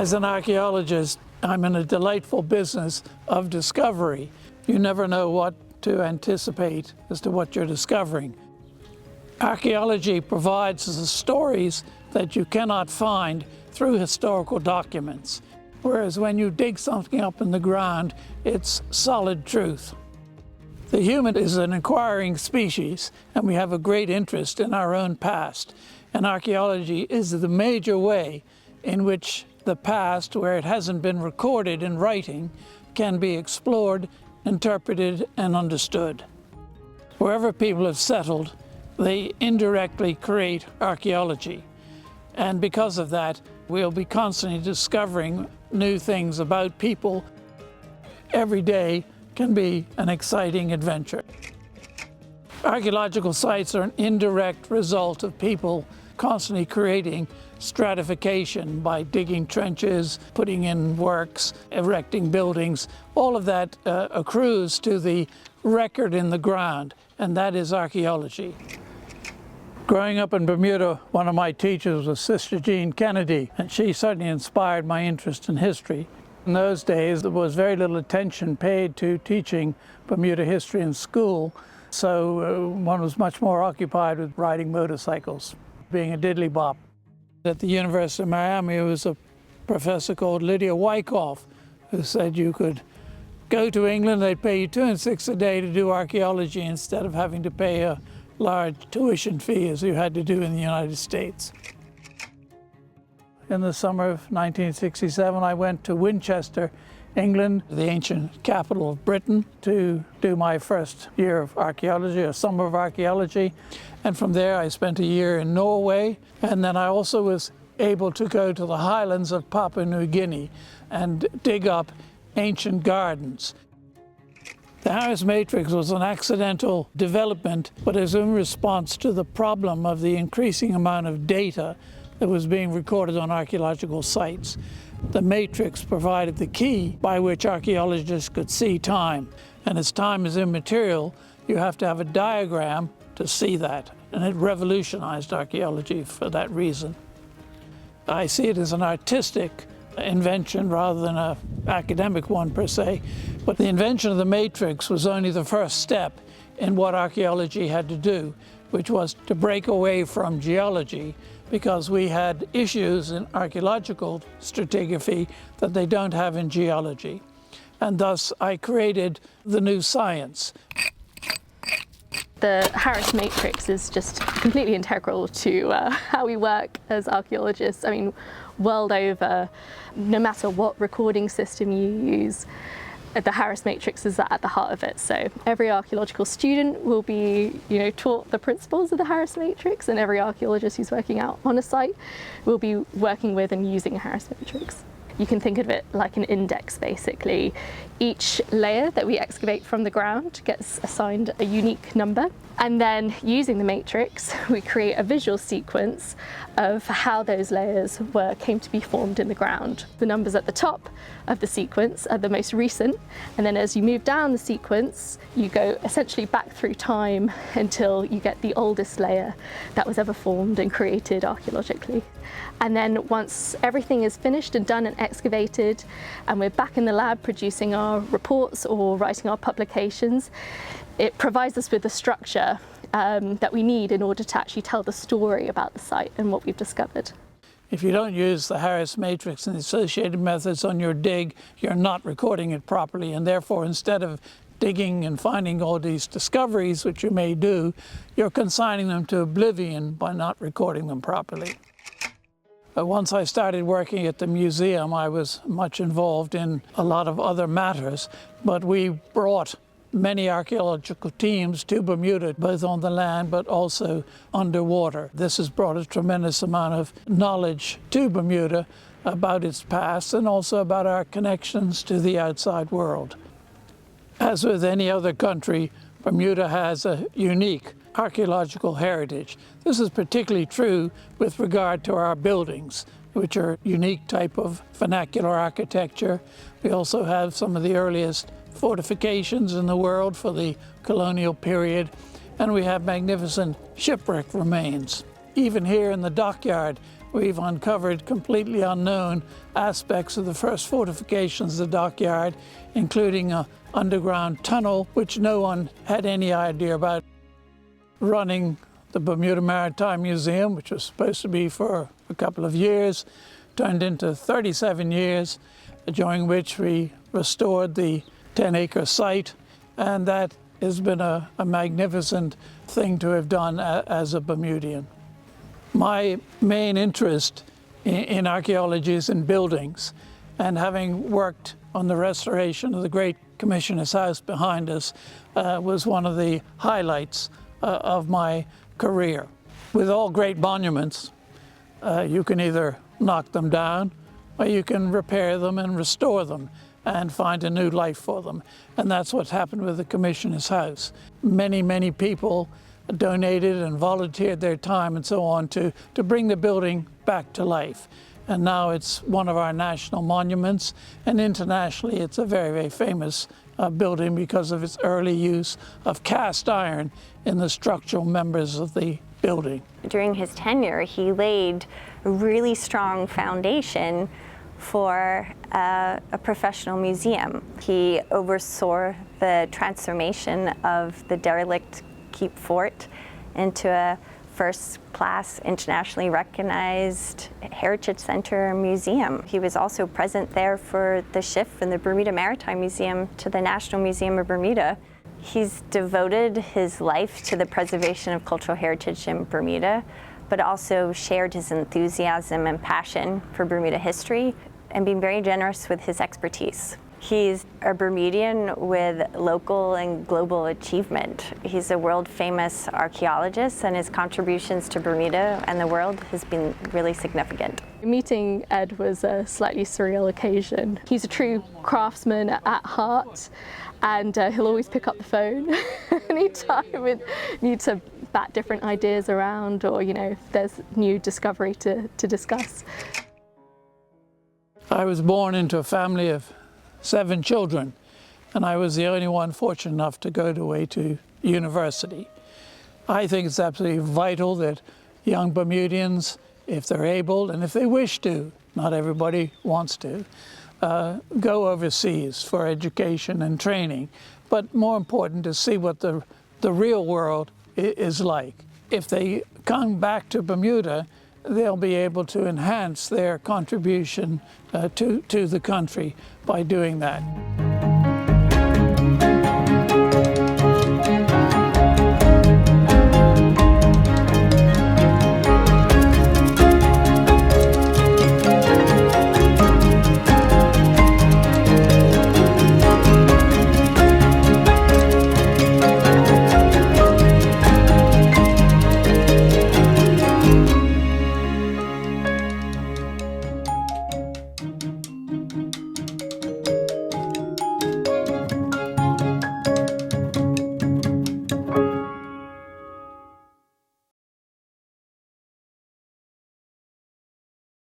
As an archaeologist, I'm in a delightful business of discovery. You never know what to anticipate as to what you're discovering. Archaeology provides the stories that you cannot find through historical documents, whereas when you dig something up in the ground, it's solid truth. The human is an inquiring species, and we have a great interest in our own past. And archaeology is the major way in which the past, where it hasn't been recorded in writing, can be explored, interpreted, and understood. Wherever people have settled, they indirectly create archaeology. And because of that, we'll be constantly discovering new things about people. Every day can be an exciting adventure. Archaeological sites are an indirect result of people constantly creating stratification by digging trenches, putting in works, erecting buildings. All of that accrues to the record in the ground, and that is archaeology. Growing up in Bermuda, one of my teachers was Sister Jean Kennedy, and she certainly inspired my interest in history. In those days, there was very little attention paid to teaching Bermuda history in school, so one was much more occupied with riding motorcycles, being a diddly bop. At the University of Miami, there was a professor called Lydia Wyckoff who said you could go to England, they'd pay you 2 and 6 a day to do archaeology instead of having to pay a large tuition fee as you had to do in the United States. In the summer of 1967, I went to Winchester, England, the ancient capital of Britain, to do my first year of archaeology, or summer of archaeology. And from there, I spent a year in Norway. And then I also was able to go to the highlands of Papua New Guinea and dig up ancient gardens. The Harris Matrix was an accidental development, but it was in response to the problem of the increasing amount of data that was being recorded on archaeological sites. The matrix provided the key by which archaeologists could see time. And as time is immaterial, you have to have a diagram to see that. And it revolutionized archaeology for that reason. I see it as an artistic invention rather than an academic one per se. But the invention of the matrix was only the first step in what archaeology had to do, which was to break away from geology, because we had issues in archaeological stratigraphy that they don't have in geology. And thus I created the new science. The Harris Matrix is just completely integral to how we work as archaeologists. I mean, world over, no matter what recording system you use, the Harris Matrix is at the heart of it. So every archaeological student will be, taught the principles of the Harris Matrix, and every archaeologist who's working out on a site will be working with and using a Harris Matrix. You can think of it like an index, basically. Each layer that we excavate from the ground gets assigned a unique number. And then using the matrix, we create a visual sequence of how those layers came to be formed in the ground. The numbers at the top of the sequence are the most recent. And then as you move down the sequence, you go essentially back through time until you get the oldest layer that was ever formed and created archaeologically. And then once everything is finished and done and excavated, and we're back in the lab producing our reports or writing our publications, it provides us with the structure that we need in order to actually tell the story about the site and what we've discovered. If you don't use the Harris Matrix and the associated methods on your dig, you're not recording it properly, and therefore instead of digging and finding all these discoveries, which you may do, you're consigning them to oblivion by not recording them properly. Once I started working at the museum, I was much involved in a lot of other matters, but we brought many archaeological teams to Bermuda, both on the land but also underwater. This has brought a tremendous amount of knowledge to Bermuda about its past and also about our connections to the outside world. As with any other country, Bermuda has a unique archaeological heritage. This is particularly true with regard to our buildings, which are a unique type of vernacular architecture. We also have some of the earliest fortifications in the world for the colonial period, and we have magnificent shipwreck remains. Even here in the dockyard, we've uncovered completely unknown aspects of the first fortifications of the dockyard, including an underground tunnel, which no one had any idea about. Running the Bermuda Maritime Museum, which was supposed to be for a couple of years, turned into 37 years, during which we restored the 10-acre site, and that has been a magnificent thing to have done as a Bermudian. My main interest in archaeology is in buildings, and having worked on the restoration of the great Commissioner's House behind us was one of the highlights of my career. With all great monuments, you can either knock them down or you can repair them and restore them and find a new life for them. And that's what's happened with the Commissioner's House. Many, many people donated and volunteered their time and so on to bring the building back to life. And now it's one of our national monuments, and internationally it's a very, very famous building because of its early use of cast iron in the structural members of the building. During his tenure, he laid a really strong foundation for a professional museum. He oversaw the transformation of the derelict Keep Fort into a first-class, internationally recognized Heritage Center museum. He was also present there for the shift from the Bermuda Maritime Museum to the National Museum of Bermuda. He's devoted his life to the preservation of cultural heritage in Bermuda, but also shared his enthusiasm and passion for Bermuda history and being very generous with his expertise. He's a Bermudian with local and global achievement. He's a world-famous archaeologist, and his contributions to Bermuda and the world has been really significant. Meeting Ed was a slightly surreal occasion. He's a true craftsman at heart, and he'll always pick up the phone anytime we need to bat different ideas around, or if there's new discovery to discuss. I was born into a family of 7 children, and I was the only one fortunate enough to go away to university. I think it's absolutely vital that young Bermudians, if they're able and if they wish to, not everybody wants to, go overseas for education and training, but more important to see what the real world is like. If they come back to Bermuda, they'll be able to enhance their contribution to the country by doing that.